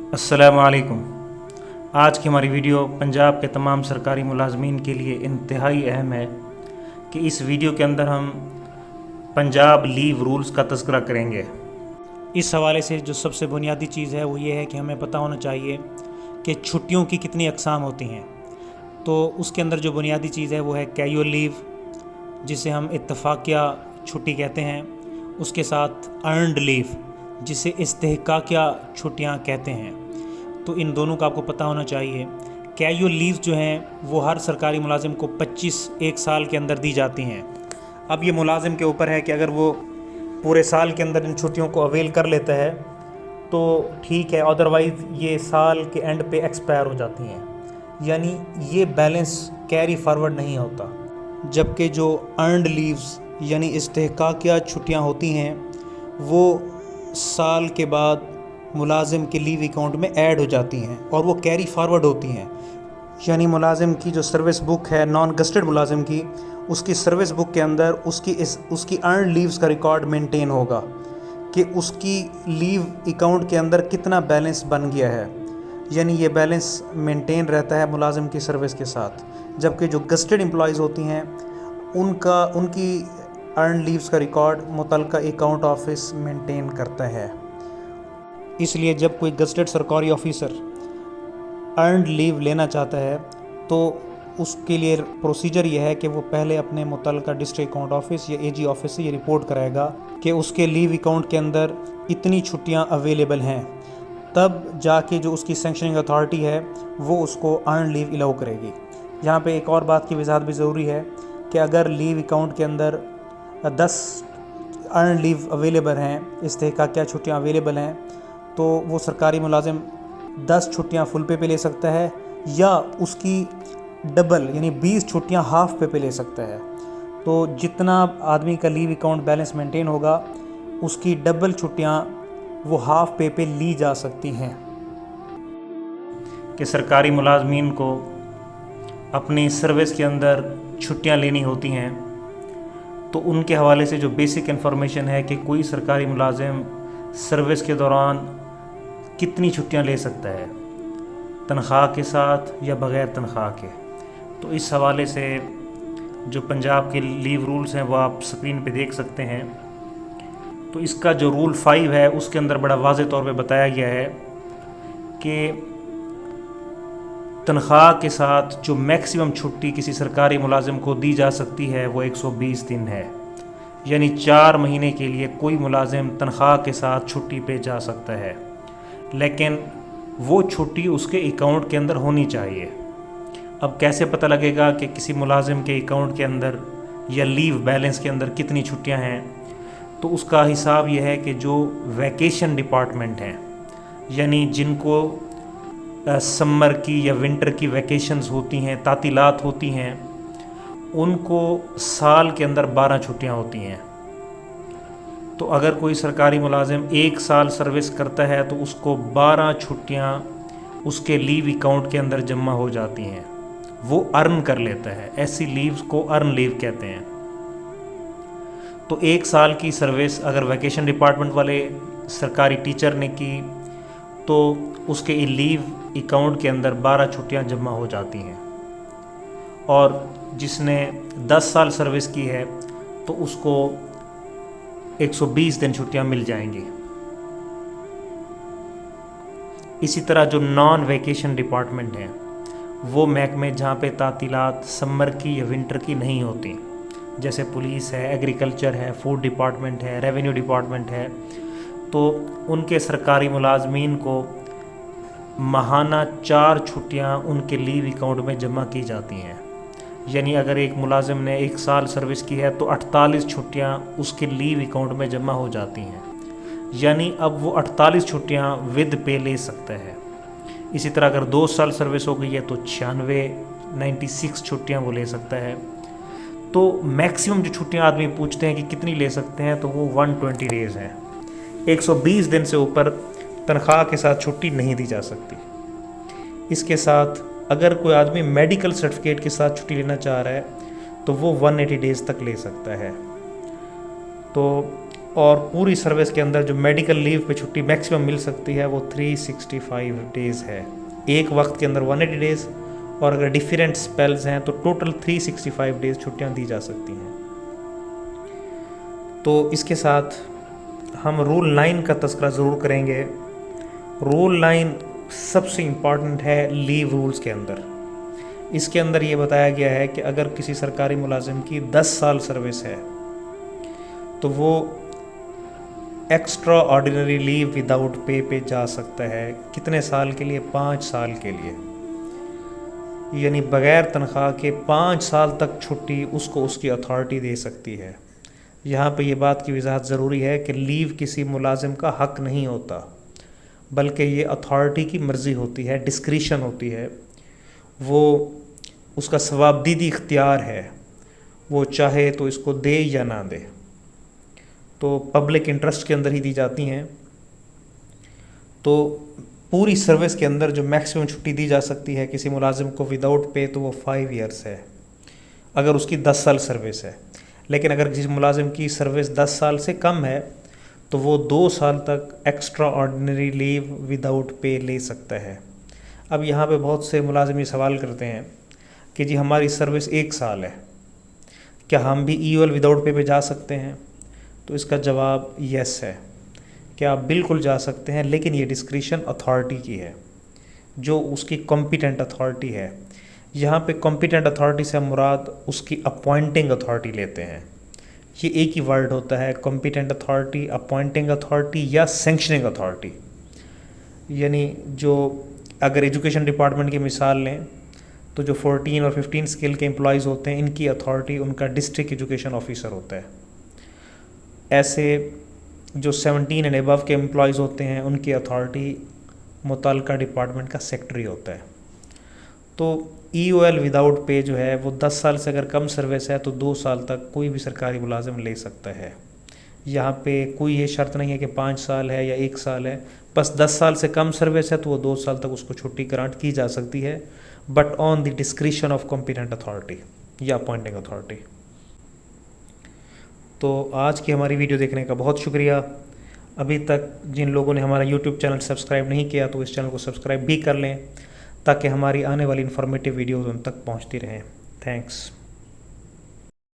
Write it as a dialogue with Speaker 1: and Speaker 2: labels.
Speaker 1: अस्सलाम वालेकुम। आज की हमारी वीडियो पंजाब के तमाम सरकारी मुलाजमीन के लिए इंतहाई अहम है कि इस वीडियो के अंदर हम पंजाब लीव रूल्स का तज़किरा करेंगे। इस हवाले से जो सबसे बुनियादी चीज़ है वो ये है कि हमें पता होना चाहिए कि छुट्टियों की कितनी अक़साम होती हैं। तो उसके अंदर जो बुनियादी चीज़ है वो है कैजुअल लीव, जिसे हम इत्तफ़ाक़िया छुट्टी कहते हैं। उसके साथ अर्नड लीव, जिसे इस्तेहकाकिया छुट्टियां कहते हैं। तो इन दोनों का आपको पता होना चाहिए। कैजुअल लीव जो हैं वो हर सरकारी मुलाजिम को 25 एक साल के अंदर दी जाती हैं। अब ये मुलाजिम के ऊपर है कि अगर वो पूरे साल के अंदर इन छुट्टियों को अवेल कर लेता है तो ठीक है, अदरवाइज़ ये साल के एंड पे एक्सपायर हो जाती हैं, यानी ये बैलेंस कैरी फॉरवर्ड नहीं होता। जबकि जो अर्नड लीव्स यानी इस्तेहकाकिया छुट्टियां होती हैं वो साल के बाद मुलाजिम के लीव अकाउंट में ऐड हो जाती हैं और वो कैरी फॉरवर्ड होती हैं। यानी मुलाजिम की जो सर्विस बुक है, नॉन गस्टेड मुलाजिम की, उसकी सर्विस बुक के अंदर उसकी अर्न लीव्स का रिकॉर्ड मेंटेन होगा कि उसकी लीव अकाउंट के अंदर कितना बैलेंस बन गया है, यानी ये बैलेंस मेंटेन रहता है मुलाजिम की सर्विस के साथ। जबकि जो गस्टेड एम्प्लॉयज़ होती हैं उनकी अर्न लीव्स का रिकॉर्ड मुतलका अकाउंट ऑफिस मेंटेन करता है। इसलिए जब कोई गस्टेड सरकारी ऑफिसर अर्नड लीव लेना चाहता है तो उसके लिए प्रोसीजर यह है कि वो पहले अपने मुतलका डिस्ट्रिक्ट अकाउंट ऑफिस या एजी ऑफिस से ये रिपोर्ट कराएगा कि उसके लीव अकाउंट के अंदर इतनी छुट्टियां अवेलेबल हैं। तब जाके जो उसकी सैंक्शनिंग अथॉरिटी है वो उसको अर्न लीव अलाउ करेगी। यहाँ पे एक और बात की वजाहत भी ज़रूरी है कि अगर लीव अकाउंट के अंदर 10 अर्न लीव अवेलेबल हैं, इस्तेहकाकिया छुट्टियाँ अवेलेबल हैं, तो वो सरकारी मुलाजिम 10 छुट्टियाँ फुल पे ले सकता है या उसकी डबल यानी 20 छुट्टियाँ हाफ पे ले सकता है। तो जितना आदमी का लीव अकाउंट बैलेंस मेंटेन होगा उसकी डबल छुट्टियाँ वो हाफ पे ली जा सकती हैं। कि सरकारी मुलाजमीन को अपनी सर्विस के अंदर छुट्टियाँ लेनी होती हैं तो उनके हवाले से जो बेसिक इन्फॉर्मेशन है कि कोई सरकारी मुलाजिम सर्विस के दौरान कितनी छुट्टियां ले सकता है, तनख्वाह के साथ या बग़ैर तनख्वाह के। तो इस हवाले से जो पंजाब के लीव रूल्स हैं वो आप स्क्रीन पे देख सकते हैं। तो इसका जो रूल 5 है उसके अंदर बड़ा वाज़ेह तौर पे बताया गया है कि तनख्वाह के साथ जो मैक्सिमम छुट्टी किसी सरकारी मुलाजिम को दी जा सकती है वो 120 दिन है, यानी 4 महीने के लिए कोई मुलाजिम तनख्वाह के साथ छुट्टी पे जा सकता है, लेकिन वो छुट्टी उसके अकाउंट के अंदर होनी चाहिए। अब कैसे पता लगेगा कि किसी मुलाजिम के अकाउंट के अंदर या लीव बैलेंस के अंदर कितनी छुट्टियां हैं? तो उसका हिसाब यह है कि जो वैकेशन डिपार्टमेंट हैं, यानी जिनको समर की या विंटर की वैकेशंस होती हैं, तातीलात होती हैं, उनको साल के अंदर 12 छुट्टियां होती हैं। तो अगर कोई सरकारी मुलाजिम 1 साल सर्विस करता है तो उसको 12 छुट्टियां उसके लीव अकाउंट के अंदर जमा हो जाती हैं, वो अर्न कर लेता है। ऐसी लीव्स को अर्न लीव कहते हैं। तो 1 साल की सर्विस अगर वैकेशन डिपार्टमेंट वाले सरकारी टीचर ने की तो उसके लीव अकाउंट के अंदर 12 छुट्टियां जमा हो जाती हैं, और जिसने 10 साल सर्विस की है तो उसको 120 दिन छुट्टियां मिल जाएंगी। इसी तरह जो नॉन वैकेशन डिपार्टमेंट हैं वो महकमे जहाँ पे तातीलात समर की या विंटर की नहीं होती, जैसे पुलिस है, एग्रीकल्चर है, फूड डिपार्टमेंट है, रेवेन्यू डिपार्टमेंट है, तो उनके सरकारी मुलाजमीन को माहाना 4 छुट्टियाँ उनके लीव अकाउंट में जमा की जाती हैं। यानी अगर एक मुलाजिम ने 1 साल सर्विस की है तो 48 छुट्टियाँ उसके लीव अकाउंट में जमा हो जाती हैं, यानी अब वो 48 छुट्टियाँ विद पे ले सकता है। इसी तरह अगर 2 साल सर्विस हो गई है तो 96 छुट्टियाँ वो ले सकता है। तो मैक्सिमम जो छुट्टियाँ आदमी पूछते हैं कि कितनी ले सकते हैं तो वो 120 डेज़ हैं। 120 दिन से ऊपर तनख्वाह के साथ छुट्टी नहीं दी जा सकती। इसके साथ अगर कोई आदमी मेडिकल सर्टिफिकेट के साथ छुट्टी लेना चाह रहा है तो वो 180 डेज़ तक ले सकता है। तो اور پوری سروس کے اندر جو میڈیکل لیو پہ چھٹی میکسیمم مل سکتی ہے وہ 365 ڈیز ہے. ایک وقت کے اندر 180 ڈیز، اور اگر ڈیفرینٹ اسپیلز ہیں تو ٹوٹل 365 ڈیز چھٹیاں دی جا سکتی ہیں. تو اس کے ساتھ ہم رول 9 کا تذکرہ ضرور کریں گے. رول 9 سب سے امپورٹنٹ ہے لیو رولز کے اندر. اس کے اندر یہ بتایا گیا ہے کہ اگر کسی سرکاری ملازم کی 10 سال سروس ہے تو وہ ایکسٹرا آرڈینری لیو وداؤٹ پے جا سکتا ہے. کتنے سال کے لیے؟ 5 سال کے لیے. یعنی بغیر تنخواہ کے 5 سال تک چھٹی اس کو اس کی اتھارٹی دے سکتی ہے. یہاں پہ یہ بات کی وضاحت ضروری ہے کہ لیو کسی ملازم کا حق نہیں ہوتا، بلکہ یہ اتھارٹی کی مرضی ہوتی ہے، ڈسکریشن ہوتی ہے. وہ اس کا ثوابدیدی اختیار ہے، وہ چاہے تو اس کو دے یا نہ دے. تو پبلک انٹرسٹ کے اندر ہی دی جاتی ہیں. تو پوری سروس کے اندر جو میکسیمم چھٹی دی جا سکتی ہے کسی ملازم کو وداؤٹ پے تو وہ 5 ایئرس ہے اگر اس کی 10 سال سروس ہے. لیکن اگر کسی ملازم کی سروس 10 سال سے کم ہے تو وہ 2 سال تک ایکسٹرا آرڈینری لیو وداؤٹ پے لے سکتا ہے. اب یہاں پہ بہت سے ملازم یہ سوال کرتے ہیں کہ جی ہماری سروس 1 سال ہے، کیا ہم بھی EOL وداؤٹ پے جا سکتے ہیں؟ تو اس کا جواب یس ہے کہ آپ بالکل جا سکتے ہیں، لیکن یہ ڈسکریشن اتھارٹی کی ہے، جو اس کی کمپیٹنٹ اتھارٹی ہے. یہاں پہ کمپیٹنٹ اتھارٹی سے مراد اس کی اپوائنٹنگ اتھارٹی لیتے ہیں. یہ ایک ہی ورڈ ہوتا ہے، کمپیٹنٹ اتھارٹی، اپوائنٹنگ اتھارٹی یا سینکشننگ اتھارٹی. یعنی جو اگر ایجوکیشن ڈپارٹمنٹ کی مثال لیں تو جو 14 اور 15 اسکیل کے امپلائیز ہوتے ہیں ان کی اتھارٹی ان کا ڈسٹرکٹ ایجوکیشن آفیسر ہوتا ہے. ایسے جو 17 اینڈ ابو کے امپلائیز ہوتے ہیں ان کی اتھارٹی متعلقہ ڈپارٹمنٹ کا سیکٹری ہوتا ہے. تو EOL وداؤٹ پے جو ہے وہ 10 سال سے اگر کم سروس ہے تو 2 سال تک کوئی بھی سرکاری ملازم لے سکتا ہے. یہاں پہ کوئی یہ شرط نہیں ہے کہ 5 سال ہے یا 1 سال ہے، بس 10 سال سے کم سروس ہے تو وہ 2 سال تک اس کو چھٹی گرانٹ کی جا سکتی ہے، but on the discretion of competent authority یا اپوائنٹنگ اتھارٹی. تو آج کی ہماری ویڈیو دیکھنے کا بہت شکریہ. ابھی تک جن لوگوں نے ہمارا YouTube چینل سبسکرائب نہیں کیا تو اس چینل کو سبسکرائب بھی کر لیں تاکہ ہماری آنے والی انفارمیٹیو ویڈیوز ان تک پہنچتی رہیں. تھینکس.